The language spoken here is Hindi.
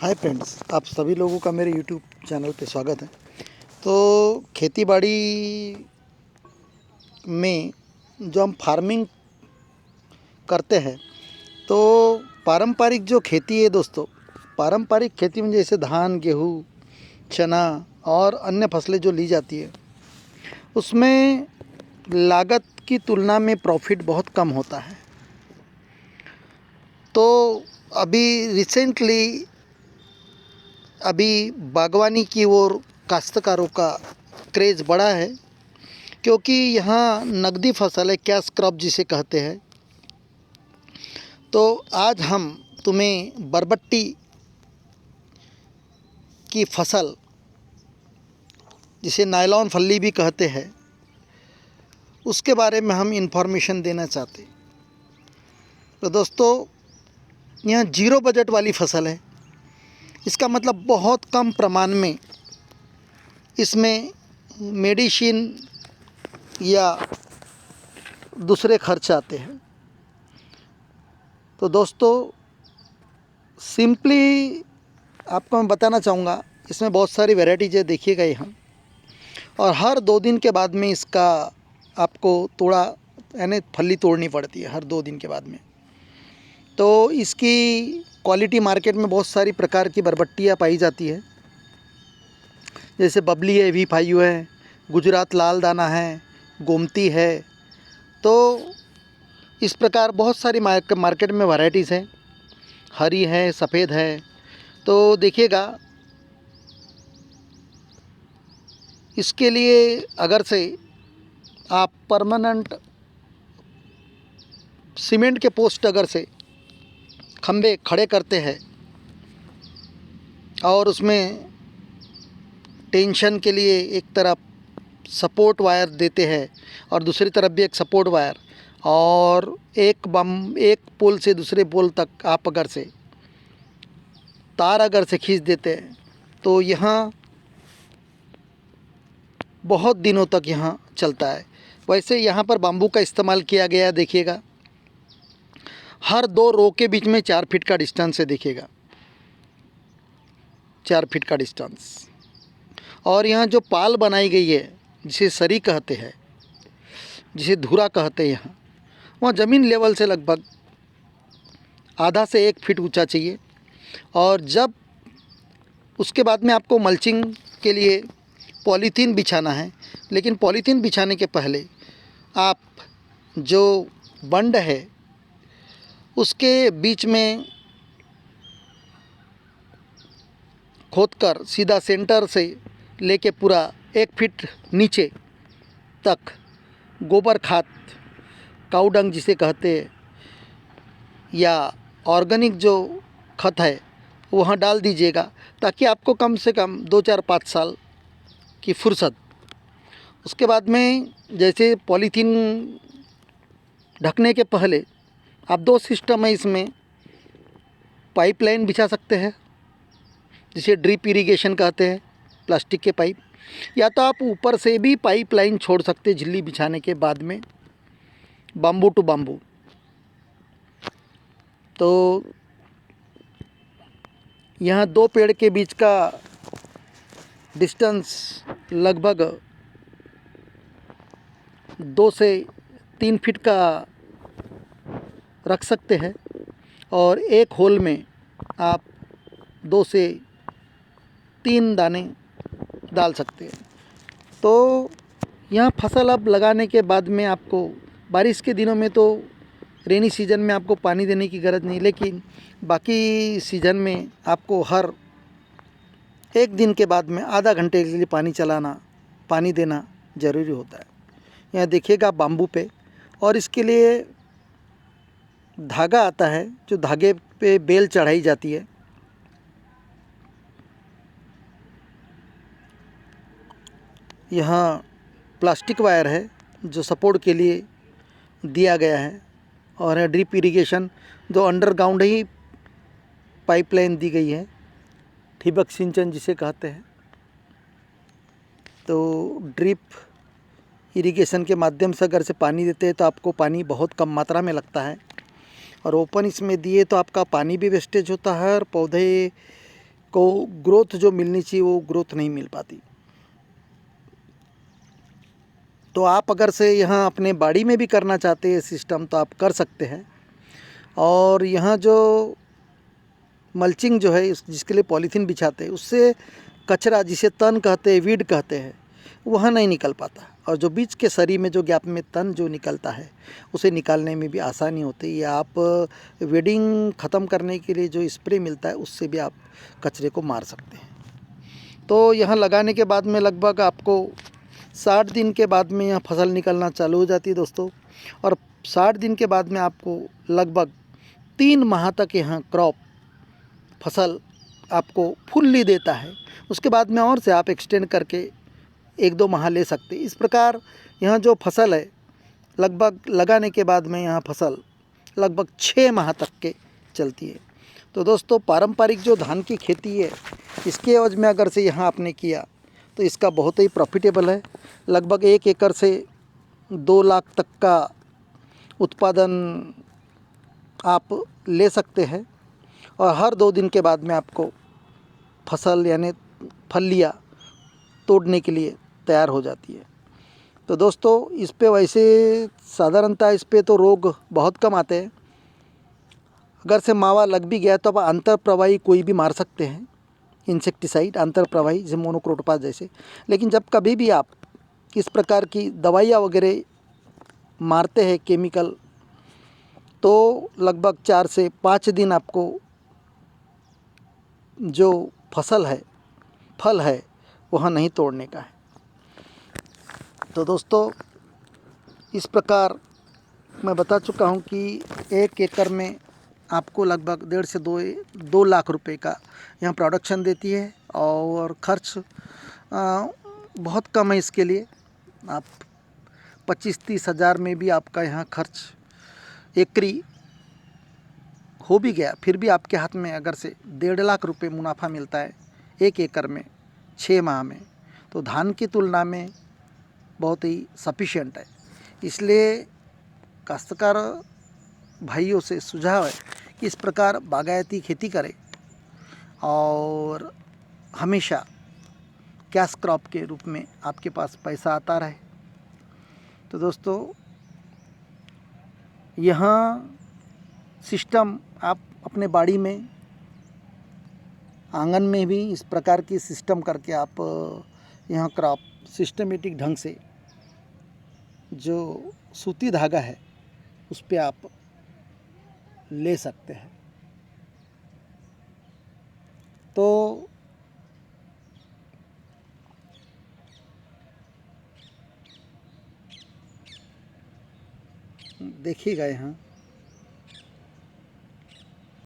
हाय फ्रेंड्स, आप सभी लोगों का मेरे यूट्यूब चैनल पे स्वागत है। तो खेतीबाड़ी में जो हम फार्मिंग करते हैं, तो पारंपरिक जो खेती है दोस्तों, पारंपरिक खेती में जैसे धान, गेहूँ, चना और अन्य फसलें जो ली जाती है, उसमें लागत की तुलना में प्रॉफिट बहुत कम होता है। तो अभी बागवानी की ओर काश्तकारों का क्रेज़ बढ़ा है, क्योंकि यहाँ नकदी फसल है, कैश क्रॉप जिसे कहते हैं। तो आज हम तुम्हें बरबट्टी की फसल, जिसे नायलॉन फल्ली भी कहते हैं, उसके बारे में हम इन्फॉर्मेशन देना चाहते। तो दोस्तों, यह जीरो बजट वाली फसल है। इसका मतलब बहुत कम प्रमाण में इसमें मेडिसिन या दूसरे खर्च आते हैं। तो दोस्तों, सिंपली आपको मैं बताना चाहूँगा, इसमें बहुत सारी वैराइटीज है, देखिएगा यहाँ। और हर 2 दिन के बाद में इसका आपको तोड़ा यानी फली तोड़नी पड़ती है, हर 2 दिन के बाद में। तो इसकी क्वालिटी मार्केट में बहुत सारी प्रकार की बरबट्टियाँ पाई जाती है, जैसे बबली है, V5 है, गुजरात लाल दाना है, गोमती है। तो इस प्रकार बहुत सारी मार्केट में वैराइटीज़ हैं, हरी है, सफ़ेद है। तो देखिएगा, इसके लिए अगर से आप परमानेंट सीमेंट के पोस्ट अगर से खंबे खड़े करते हैं और उसमें टेंशन के लिए एक तरफ सपोर्ट वायर देते हैं और दूसरी तरफ भी एक सपोर्ट वायर, और एक पोल से दूसरे पोल तक आप अगर से तार अगर से खींच देते हैं, तो यहाँ बहुत दिनों तक यहाँ चलता है। वैसे यहाँ पर बाम्बू का इस्तेमाल किया गया है। देखिएगा, हर 2 रो के बीच में 4 फीट का डिस्टेंस है। देखिएगा, 4 फीट का डिस्टेंस। और यहाँ जो पाल बनाई गई है, जिसे सरी कहते हैं, जिसे धुरा कहते हैं, यहाँ वहाँ ज़मीन लेवल से लगभग आधा से 1 फीट ऊंचा चाहिए। और जब उसके बाद में आपको मल्चिंग के लिए पॉलीथीन बिछाना है, लेकिन पॉलीथीन बिछाने के पहले आप जो बंड है उसके बीच में खोदकर सीधा सेंटर से लेके पूरा 1 फीट नीचे तक गोबर खाद, काऊ डंग जिसे कहते हैं, या ऑर्गेनिक जो खत है वहाँ डाल दीजिएगा, ताकि आपको कम से कम 2, 4, 5 साल की फुर्सत। उसके बाद में जैसे पॉलीथीन ढकने के पहले आप 2 सिस्टम है इसमें, पाइपलाइन बिछा सकते हैं, जिसे ड्रिप इरिगेशन कहते हैं, प्लास्टिक के पाइप, या तो आप ऊपर से भी पाइपलाइन छोड़ सकते हैं झिल्ली बिछाने के बाद में, बाम्बू टू बाम्बू। तो यहाँ 2 पेड़ के बीच का डिस्टेंस लगभग 2 से 3 फीट का रख सकते हैं, और एक होल में आप 2 से 3 दाने डाल सकते हैं। तो यहाँ फसल अब लगाने के बाद में आपको बारिश के दिनों में, तो रेनी सीजन में आपको पानी देने की ज़रूरत नहीं, लेकिन बाकी सीज़न में आपको हर 1 दिन के बाद में आधा घंटे के लिए पानी देना ज़रूरी होता है। यहाँ देखिएगा बाम्बू पे, और इसके लिए धागा आता है, जो धागे पे बेल चढ़ाई जाती है। यहाँ प्लास्टिक वायर है जो सपोर्ट के लिए दिया गया है, और है ड्रिप इरिगेशन, जो अंडरग्राउंड ही पाइपलाइन दी गई है, ठिबक सिंचन जिसे कहते हैं। तो ड्रिप इरिगेशन के माध्यम से अगर से पानी देते हैं तो आपको पानी बहुत कम मात्रा में लगता है, और ओपन इसमें दिए तो आपका पानी भी वेस्टेज होता है, और पौधे को ग्रोथ जो मिलनी चाहिए वो ग्रोथ नहीं मिल पाती। तो आप अगर से यहाँ अपने बाड़ी में भी करना चाहते हैं सिस्टम तो आप कर सकते हैं। और यहाँ जो मल्चिंग जो है जिसके लिए पॉलीथीन बिछाते हैं उससे कचरा जिसे तन कहते हैं, वीड कहते हैं, वह नहीं निकल पाता। और जो बीच के सरी में जो गैप में तन जो निकलता है उसे निकालने में भी आसानी होती है। या आप वीडिंग ख़त्म करने के लिए जो स्प्रे मिलता है उससे भी आप कचरे को मार सकते हैं। तो यहाँ लगाने के बाद में लगभग आपको 60 दिन के बाद में यहाँ फसल निकलना चालू हो जाती है दोस्तों। और 60 दिन के बाद में आपको लगभग 3 माह तक यहाँ क्रॉप फसल आपको फुल्ली देता है। उसके बाद में और से आप एक्सटेंड करके 1-2 माह ले सकते हैं। इस प्रकार यहाँ जो फसल है लगभग लगाने के बाद में यहाँ फसल लगभग 6 माह तक के चलती है। तो दोस्तों पारंपरिक जो धान की खेती है इसके एवज में अगर से यहाँ आपने किया तो इसका बहुत ही प्रॉफिटेबल है। लगभग 1 एकड़ से 2 लाख तक का उत्पादन आप ले सकते हैं। और हर 2 दिन के बाद में आपको फसल यानी फलियाँ तोड़ने के लिए तैयार हो जाती है। तो दोस्तों इस पे वैसे साधारणतः इस पे तो रोग बहुत कम आते हैं। अगर से मावा लग भी गया तो आप अंतर प्रवाही कोई भी मार सकते हैं, इंसेक्टिसाइड अंतर प्रवाही जैसे मोनोक्रोटोफास जैसे। लेकिन जब कभी भी आप इस प्रकार की दवाइयाँ वगैरह मारते हैं केमिकल, तो लगभग 4 से 5 दिन आपको जो फसल है, फल है, वह नहीं तोड़ने का है। तो दोस्तों इस प्रकार मैं बता चुका हूँ कि 1 एकड़ में आपको लगभग 1.5 से 2 लाख रुपए का यहाँ प्रोडक्शन देती है। और खर्च बहुत कम है इसके लिए। आप 25-30 हज़ार में भी आपका यहाँ खर्च एकरी हो भी गया, फिर भी आपके हाथ में अगर से 1.5 लाख रुपए मुनाफा मिलता है 1 एकड़ में 6 माह में, तो धान की तुलना में बहुत ही सफिशिएंट है। इसलिए काश्तकार भाइयों से सुझाव है कि इस प्रकार बागायती खेती करें और हमेशा कैश क्रॉप के रूप में आपके पास पैसा आता रहे। तो दोस्तों यहाँ सिस्टम आप अपने बाड़ी में, आंगन में भी इस प्रकार की सिस्टम करके आप यहाँ क्रॉप सिस्टमेटिक ढंग से जो सूती धागा है उस पे आप ले सकते हैं। तो देखिएगा यहाँ